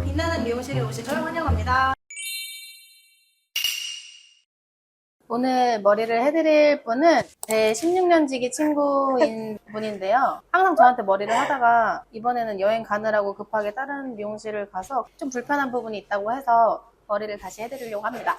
빛나는 미용실에 오신 걸 환영합니다. 오늘 머리를 해드릴 분은 제 16년지기 친구인 분인데요. 항상 저한테 머리를 하다가 이번에는 여행 가느라고 급하게 다른 미용실을 가서 좀 불편한 부분이 있다고 해서 머리를 다시 해드리려고 합니다.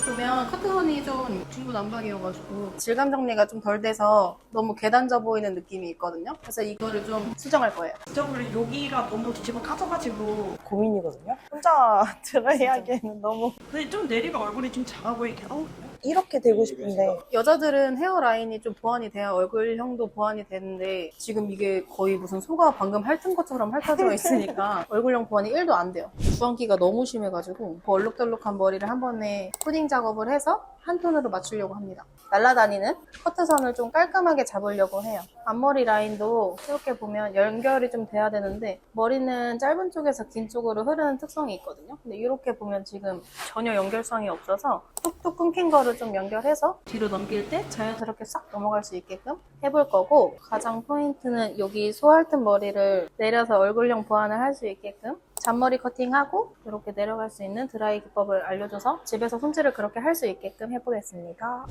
보면 커트선이 좀 중구난방이어가지고 질감 정리가 좀 덜 돼서 너무 계단져 보이는 느낌이 있거든요. 그래서 이거를 좀 수정할 거예요. 지저분해. 여기가 너무 뒤집어 까져가지고. 고민이거든요. 혼자 드라이하기에는 너무 근데 좀 내리면 얼굴이 좀 작아 보이게. 이렇게 되고 싶은데 여자들은 헤어라인이 좀 보완이 돼야 얼굴형도 보완이 되는데 지금 이게 거의 무슨 소가 방금 핥은 것처럼 핥아져 있으니까 얼굴형 보완이 1도 안 돼요. 주황기가 너무 심해가지고 그 얼룩덜룩한 머리를 한 번에 코딩 작업을 해서 한 톤으로 맞추려고 합니다. 날아다니는 커트선을 좀 깔끔하게 잡으려고 해요. 앞머리 라인도 이렇게 보면 연결이 좀 돼야 되는데 머리는 짧은 쪽에서 긴 쪽으로 흐르는 특성이 있거든요. 근데 이렇게 보면 지금 전혀 연결성이 없어서 뚝뚝 끊긴 거를 좀 연결해서 뒤로 넘길 때 자연스럽게 싹 넘어갈 수 있게끔 해볼 거고, 가장 포인트는 여기 소 핥은 머리를 내려서 얼굴형 보완을 할 수 있게끔 잔머리 커팅하고 이렇게 내려갈 수 있는 드라이 기법을 알려줘서 집에서 손질을 그렇게 할 수 있게끔 해보겠습니다.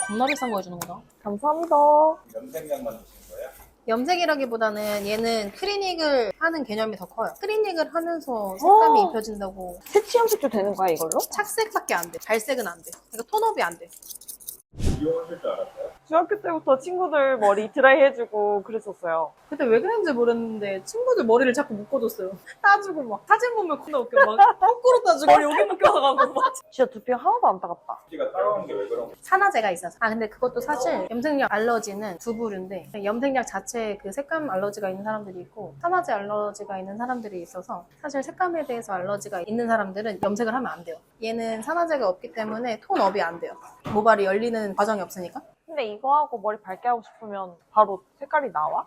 겁나 비싼 거 해주는 거다. 감사합니다. 염색약만 드신 거예요? 염색이라기보다는 얘는 클리닉을 하는 개념이 더 커요. 클리닉을 하면서 색감이 입혀진다고. 색치 염색도 되는 거야 이걸로? 착색밖에 안 돼. 발색은 안 돼. 그러니까 톤업이 안 돼. 이용하실 줄 알았어요? 중학교 때부터 친구들 머리 드라이 해주고 그랬었어요. 그때 왜 그랬는지 모르겠는데 친구들 머리를 자꾸 묶어줬어요. 따주고 막 사진 보면 겁나 웃겨. 막 거꾸로 따주고 여기 묶여서 가고 막. 진짜 두피가 하나도 안 따갑다. 피가 따가운 게 왜 그런 거예요? 산화제가 있어서. 근데 그것도 사실 염색약 알러지는 두 부류인데 염색약 자체에 그 색감 알러지가 있는 사람들이 있고 산화제 알러지가 있는 사람들이 있어서 사실 색감에 대해서 알러지가 있는 사람들은 염색을 하면 안 돼요. 얘는 산화제가 없기 때문에 톤업이 안 돼요. 모발이 열리는 과정이 없으니까. 근데 이거 하고 머리 밝게 하고 싶으면 바로 색깔이 나와?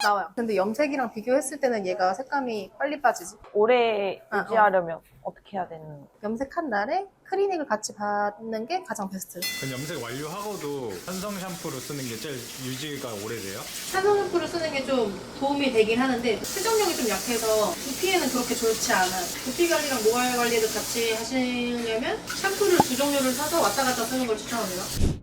나와요. 근데 염색이랑 비교했을 때는 얘가 색감이 빨리 빠지지. 오래 유지하려면 어떻게 해야 되는 거야? 염색한 날에 클리닉을 같이 받는 게 가장 베스트. 그럼 염색 완료하고도 산성 샴푸로 쓰는 게 제일 유지가 오래돼요? 산성 샴푸를 쓰는 게 좀 도움이 되긴 하는데 세정력이 좀 약해서 두피에는 그렇게 좋지 않아요. 두피 관리랑 모발 관리를 같이 하시려면 샴푸를 두 종류를 사서 왔다 갔다 쓰는 걸 추천합니다.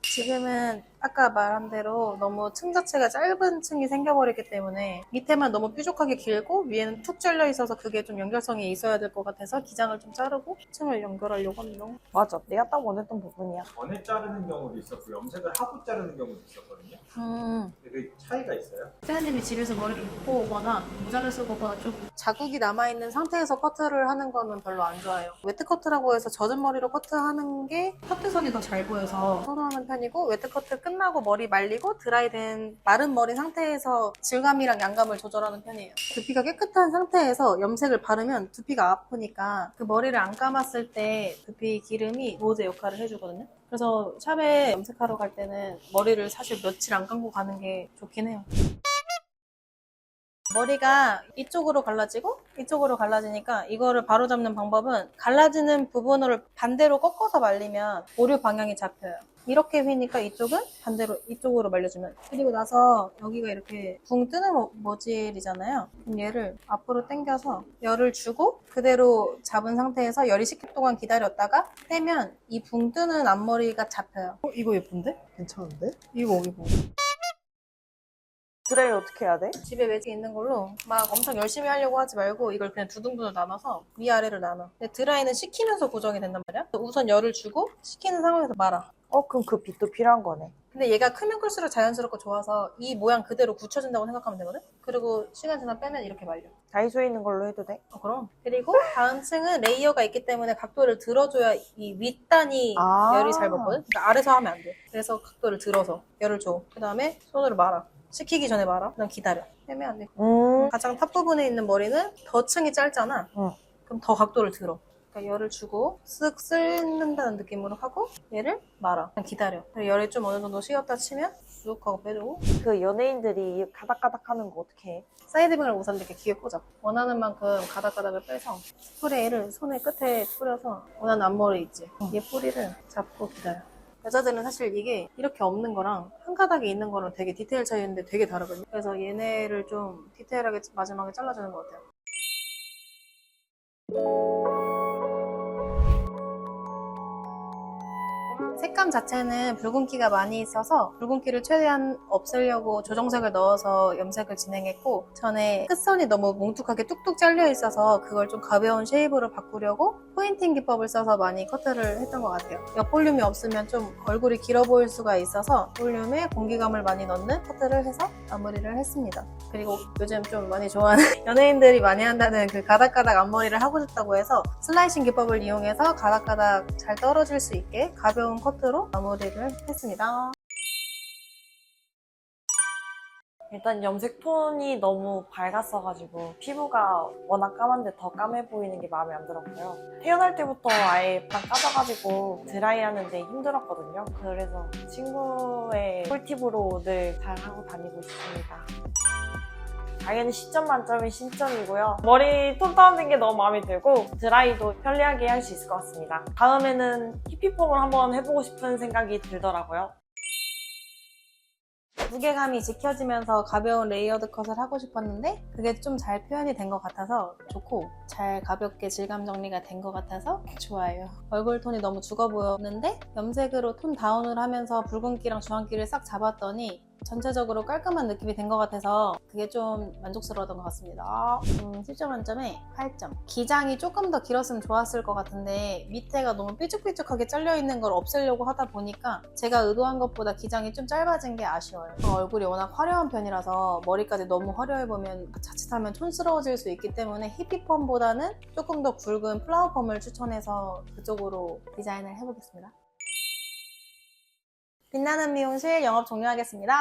지금은 아까 말한 대로 너무 층 자체가 짧은 층이 생겨버렸기 때문에 밑에만 너무 뾰족하게 길고 위에는 툭 잘려 있어서 그게 좀 연결성이 있어야 될 것 같아서 기장을 좀 자르고 층을 연결하려고 합니다. 맞아, 내가 딱 원했던 부분이야. 전에 자르는 경우도 있었고 염색을 하고 자르는 경우도 있었거든요. 근데 그 차이가 있어요? 세아님이 집에서 머리를 묶고 오거나 모자를 쓰고 오거나 좀 자국이 남아있는 상태에서 커트를 하는 거는 별로 안 좋아해요. 웨트 커트라고 해서 젖은 머리로 커트하는 게 커트선이 더 잘 보여서 선호하는 편이고, 웨트 커트 끝나고 머리 말리고 드라이된 마른 머리 상태에서 질감이랑 양감을 조절하는 편이에요. 두피가 깨끗한 상태에서 염색을 바르면 두피가 아프니까 그 머리를 안 감았을 때 두피 기름이 모제 역할을 해주거든요. 그래서 샵에 염색하러 갈 때는 머리를 사실 며칠 안 감고 가는 게 좋긴 해요. 머리가 이쪽으로 갈라지고 이쪽으로 갈라지니까 이거를 바로잡는 방법은 갈라지는 부분을 반대로 꺾어서 말리면 오류 방향이 잡혀요. 이렇게 휘니까 이쪽은 반대로 이쪽으로 말려주면, 그리고 나서 여기가 이렇게 붕 뜨는 모질이잖아요. 그럼 얘를 앞으로 당겨서 열을 주고 그대로 잡은 상태에서 열이 식힐 동안 기다렸다가 떼면 이 붕 뜨는 앞머리가 잡혀요. 이거 예쁜데? 괜찮은데? 이거 드라이 어떻게 해야 돼? 집에 매직 있는 걸로 막 엄청 열심히 하려고 하지 말고 이걸 그냥 두 등분으로 나눠서 위아래를 나눠. 근데 드라이는 식히면서 고정이 된단 말이야. 우선 열을 주고 식히는 상황에서 말아. 그럼 그 빛도 필요한 거네. 근데 얘가 크면 클수록 자연스럽고 좋아서 이 모양 그대로 굳혀진다고 생각하면 되거든? 그리고 시간 지나 빼면 이렇게 말려. 다이소에 있는 걸로 해도 돼? 그럼. 그리고 다음 층은 레이어가 있기 때문에 각도를 들어줘야 이 윗단이 열이 잘 먹거든? 그러니까 아래서 하면 안 돼. 그래서 각도를 들어서 열을 줘. 그 다음에 손으로 말아. 식히기 전에 말아. 그냥 기다려. 빼면 안 돼. 가장 탑 부분에 있는 머리는 더 층이 짧잖아. 그럼 더 각도를 들어. 그러니까 열을 주고 쓱 쓸는다는 느낌으로 하고 얘를 말아. 그냥 기다려. 그리고 열이 좀 어느 정도 식었다 치면 쑥 하고 빼주고. 그 연예인들이 가닥가닥 하는 거 어떻게 해? 사이드빙을 우선 이렇게 귀에 꽂아. 원하는 만큼 가닥가닥을 빼서 스프레이를 손의 끝에 뿌려서 원하는 앞머리 있지? 얘 뿌리를 잡고 기다려. 여자들은 사실 이게 이렇게 없는 거랑 한 가닥에 있는 거랑 되게 디테일 차이 있는데 되게 다르거든요. 그래서 얘네를 좀 디테일하게 마지막에 잘라주는 것 같아요. 색감 자체는 붉은기가 많이 있어서 붉은기를 최대한 없애려고 조정색을 넣어서 염색을 진행했고, 전에 끝선이 너무 뭉툭하게 뚝뚝 잘려 있어서 그걸 좀 가벼운 쉐입으로 바꾸려고 포인팅 기법을 써서 많이 커트를 했던 것 같아요. 옆볼륨이 없으면 좀 얼굴이 길어 보일 수가 있어서 볼륨에 공기감을 많이 넣는 커트를 해서 마무리를 했습니다. 그리고 요즘 좀 많이 좋아하는 연예인들이 많이 한다는 그 가닥가닥 앞머리를 하고 싶다고 해서 슬라이싱 기법을 이용해서 가닥가닥 잘 떨어질 수 있게 가벼운 커트로 마무리를 했습니다. 일단 염색 톤이 너무 밝았어가지고 피부가 워낙 까만데 더 까매 보이는 게 마음에 안 들었고요. 태어날 때부터 아예 딱 까져가지고 드라이하는데 힘들었거든요. 그래서 친구의 꿀팁으로 늘 잘하고 다니고 있습니다. 당연히 10점 만점이 10점이고요. 머리 톤 다운된 게 너무 마음에 들고 드라이도 편리하게 할 수 있을 것 같습니다. 다음에는 히피폼을 한번 해보고 싶은 생각이 들더라고요. 무게감이 지켜지면서 가벼운 레이어드 컷을 하고 싶었는데 그게 좀 잘 표현이 된 것 같아서 좋고, 잘 가볍게 질감 정리가 된 것 같아서 좋아요. 얼굴 톤이 너무 죽어 보였는데 염색으로 톤 다운을 하면서 붉은기랑 주황기를 싹 잡았더니 전체적으로 깔끔한 느낌이 된 것 같아서 그게 좀 만족스러웠던 것 같습니다. 10점 만점에 8점. 기장이 조금 더 길었으면 좋았을 것 같은데 밑에가 너무 삐죽삐죽하게 잘려있는 걸 없애려고 하다 보니까 제가 의도한 것보다 기장이 좀 짧아진 게 아쉬워요. 얼굴이 워낙 화려한 편이라서 머리까지 너무 화려해 보면 자칫하면 촌스러워질 수 있기 때문에 히피펌보다는 조금 더 굵은 플라워펌을 추천해서 그쪽으로 디자인을 해보겠습니다. 빛나는 미용실 영업 종료하겠습니다.